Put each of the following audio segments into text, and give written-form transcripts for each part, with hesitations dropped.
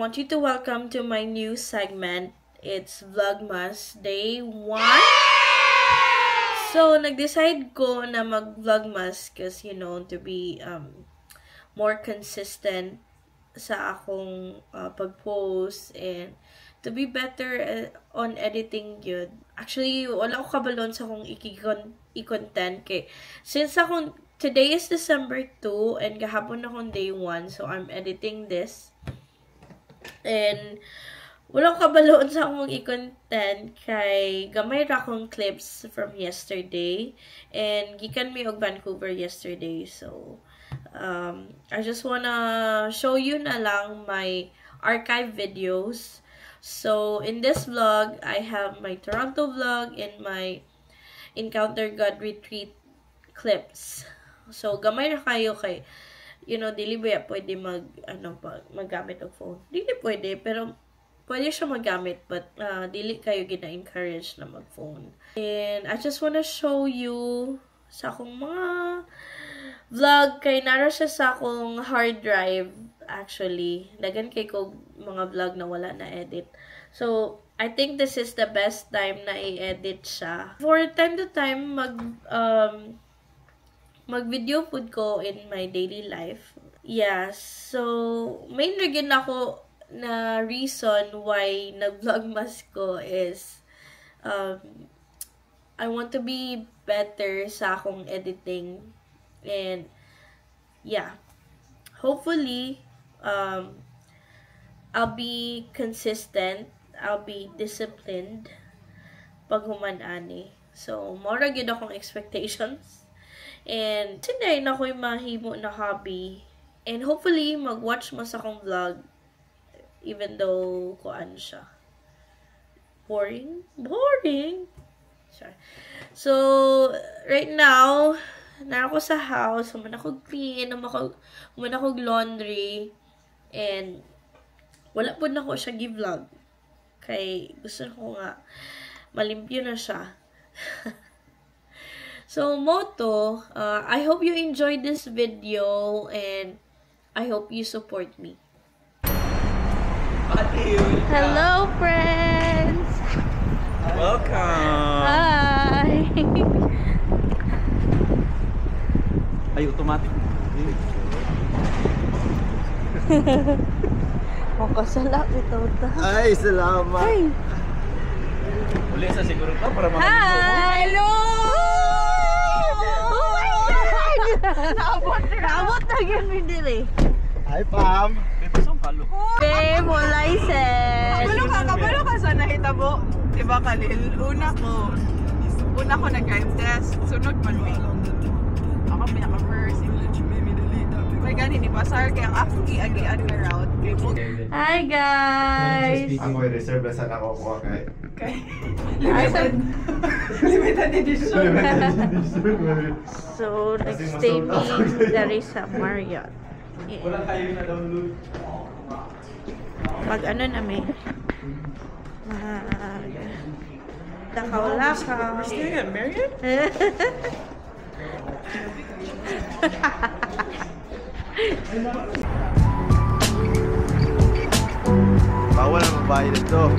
want you to welcome to my new segment. It's Vlogmas Day 1. So, nag-decide ko na mag-vlogmas because, to be more consistent sa akong pag-post and to be better on editing yun. Actually, wala ko kabalon sa akong i-content kay since today is December 2 and kahapon akong day 1, so I'm editing this. And wala ko kabaloon sa akong i-content kay gamay ra akong clips from yesterday and gikan mi og Vancouver yesterday. So I just wanna show you na lang my archive videos. So in this vlog, I have my Toronto vlog and my Encounter God Retreat clips. So gamay ra kayo kay dili ba pwede maggamit og phone. Dili pwede pero pwede siya magamit but dili kayo gina-encourage na mag-phone. And I just wanna show you sa akong mga vlog kay nara siya sa akong hard drive actually. Dagan kay ko mga vlog na wala na edit. So I think this is the best time na i-edit siya. For time to time mag-video food ko in my daily life. Yeah, so main reason ako na reason why nag-vlogmas ko is I want to be better sa akong editing and yeah, hopefully I'll be consistent, I'll be disciplined pag human-ani. So mora gyud akong expectations and today na ko'y mahimo na hobby and hopefully mag-watch mo sa akong vlog even though kuan siya boring. Sorry. So right now na ako sa house, human ako clean, human ako laundry and wala po na ako siya gi-vlog kay gusto ko nga malimpyo na siya. So moto, I hope you enjoyed this video and I hope you support me. Hello friends! Welcome! Hi! Ay, automatic. Makasalak ito. Ay, salamat! Hi! Uli sa siguro to para makaligo. Hi! Hello! Oh my God! Naabot na yun mo dili. Hi, Pam! Bebasong kalo. Babe, mo license! Kabalo ka sa nahitabo. Diba, Khalil? Una ko nag-drive test. Sunod man may. Ako pinaka-first. May gani ni Pasar kaya ang akong gi-agian na route. Hi guys! Ako i-reserve na sana ako kuha kay Limited edition. So, next day me, there is a Marriott. Wala kayo na-download. Mag-ano namin? Lakaw-lakaw. We're staying at Marriott? bawal na mabayad ito.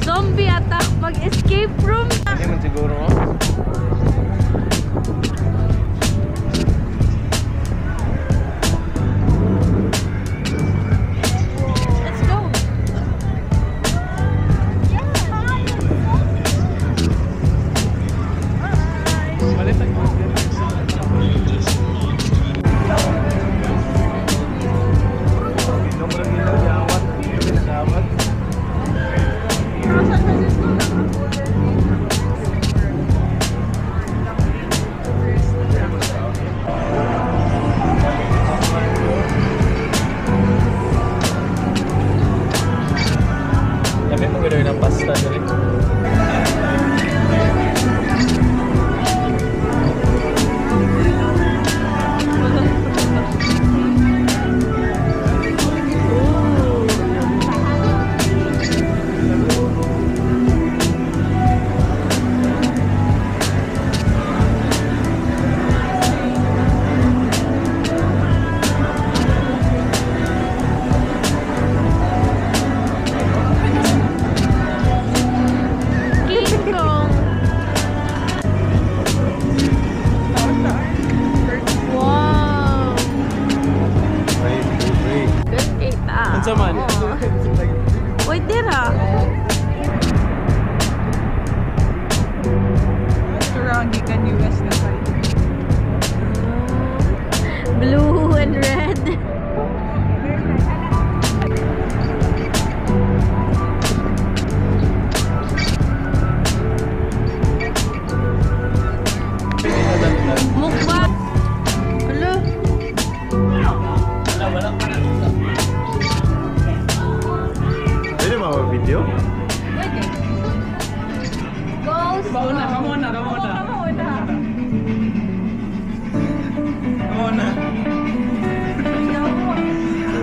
Zombie attack mag-escape room. Hindi man siguro mo. Let's go. ng pasta dali. Unsa man? Uy, tira. Turang gikan US na tayo. Blue and red. Mukbang. Hello. Pwede mag-video? Pwede. Ghost. Kamu na.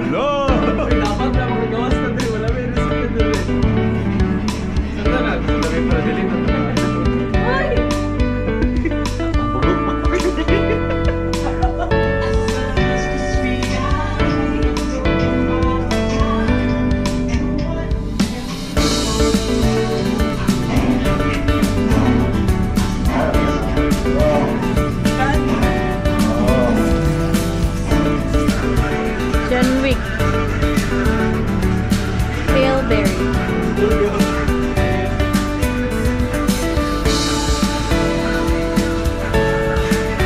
Hello! Dapat na magagawas na din. Wala may risk na din. Sanda na. Sanda may para dilin na. John Wick. Paleberry.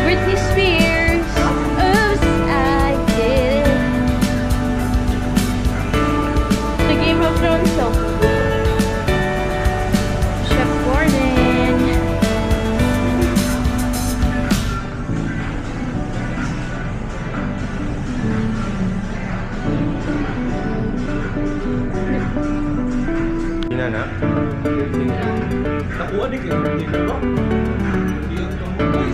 Britney Spears. Oops, I did it. The Game of Thrones song. Chef Gordon. Ina na? Nakuha din kayo. Hindi ka ba? Hindi yung tumutay.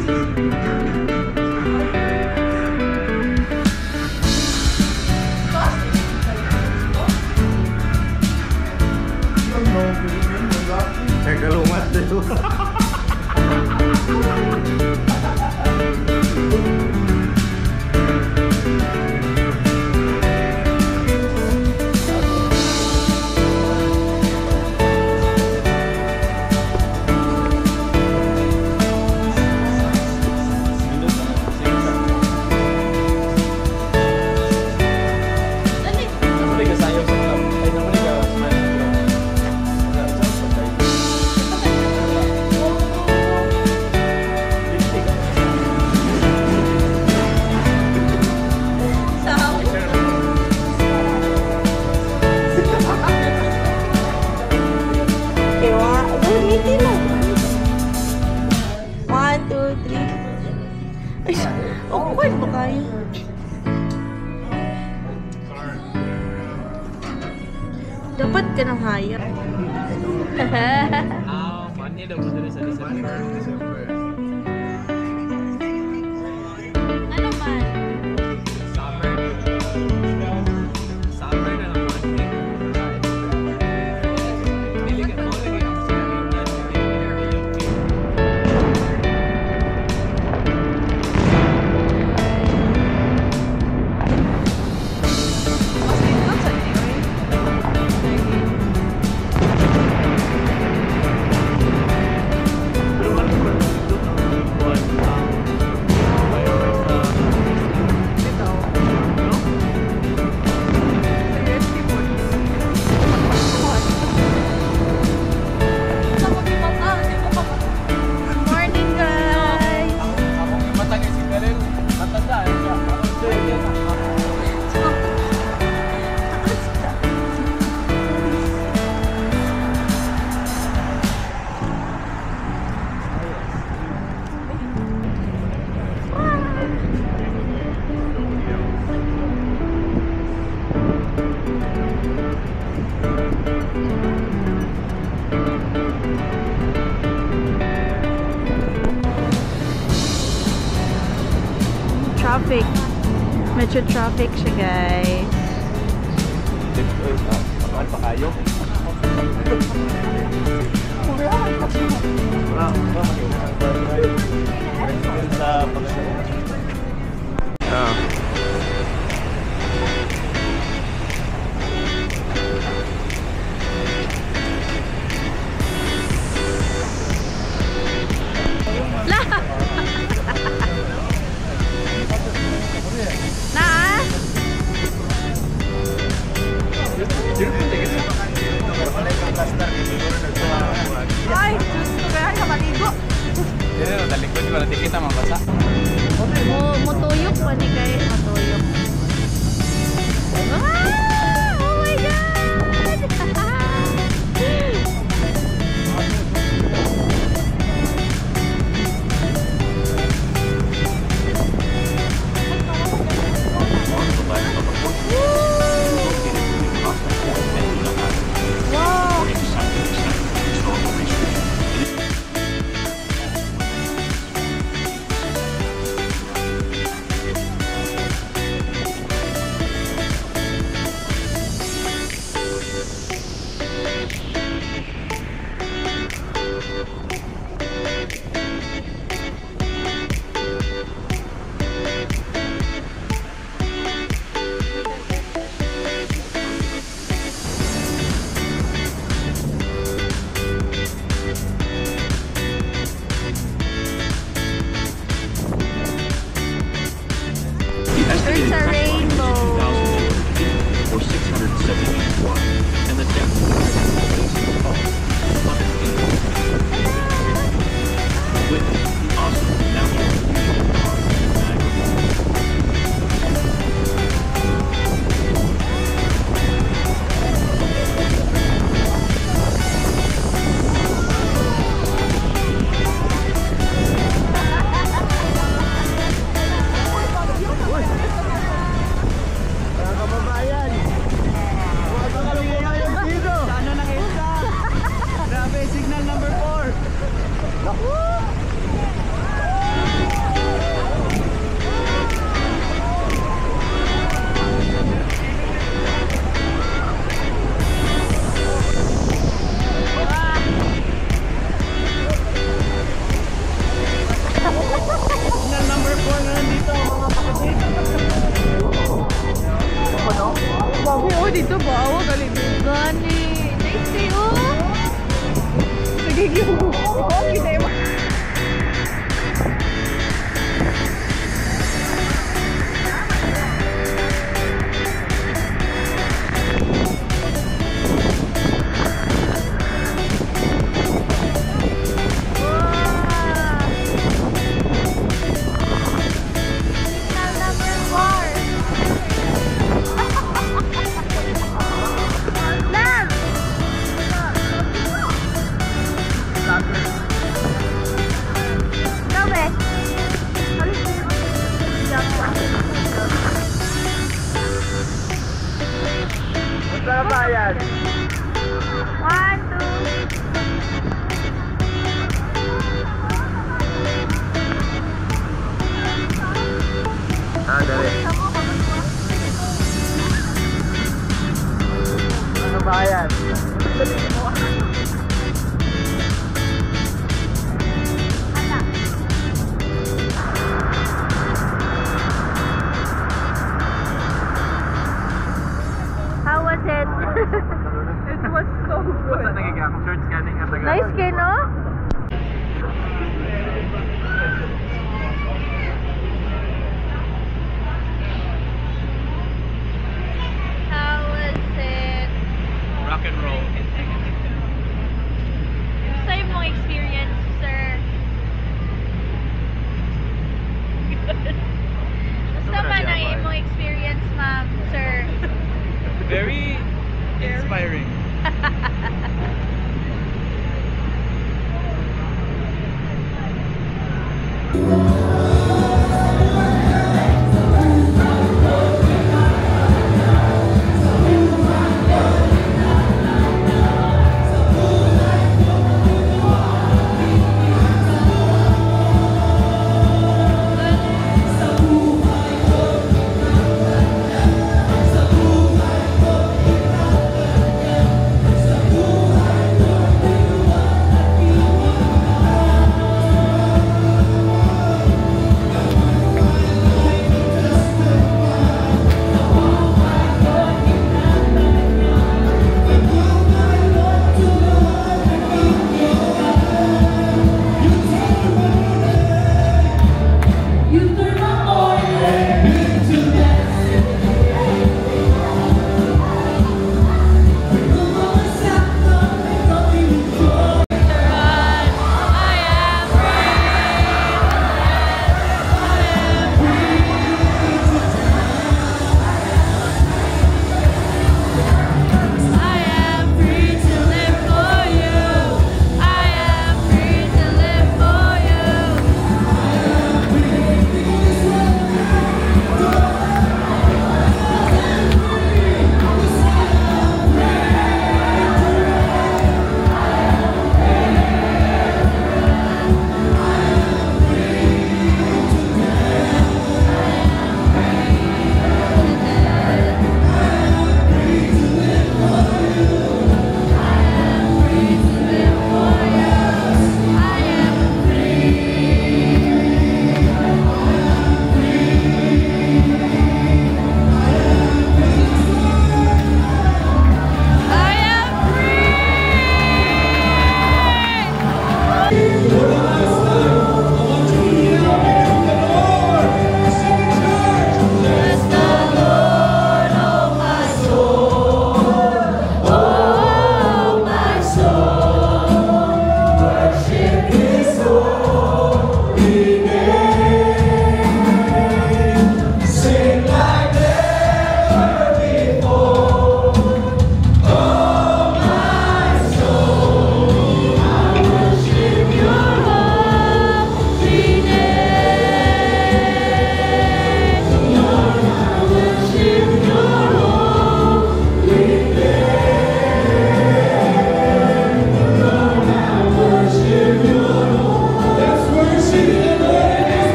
Nagkalumat dito. One, two, three. Ay, awkward ba kayo? Dapat ka nang haya. Money daw mo sa December. Ano man? Summer na lang money. Dili ka mo lagi ang sinabihan. Morning, guys! Akong matangay si Karel. Matanda siya. Traffic. Medyo traffic siya, guys. Saan pa kayo? Yeah, talikod ko natin kita mabasa. Motuyok pa ni kayo. Motuyok. Ah! Oh my God! Wow! There's a rainbow. Or 670 feet wide, and the depth witness the awesome natural beauty of Niagara Falls. Grabe, signal number 4. Signal number 4 na nandito, mga kapatid. Bago oh, dito ba? Awa kalimutan. Gani. Nice day, oh. Sige, give mo. Okay, tayo.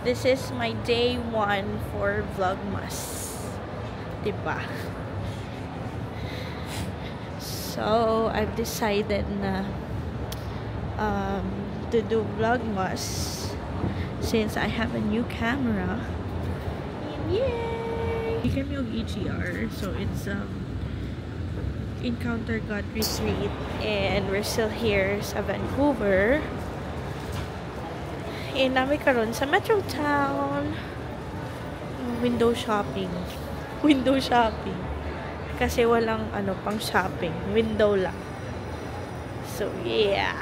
This is my day 1 for Vlogmas. Diba? So, I've decided na to do Vlogmas since I have a new camera. Yay! We kami yung EGR. So, it's Encounter God Retreat. And we're still here sa Vancouver. And namin karon sa Metro Town. Window shopping. Window shopping. Kasi walang pang shopping. Window lang. So, yeah.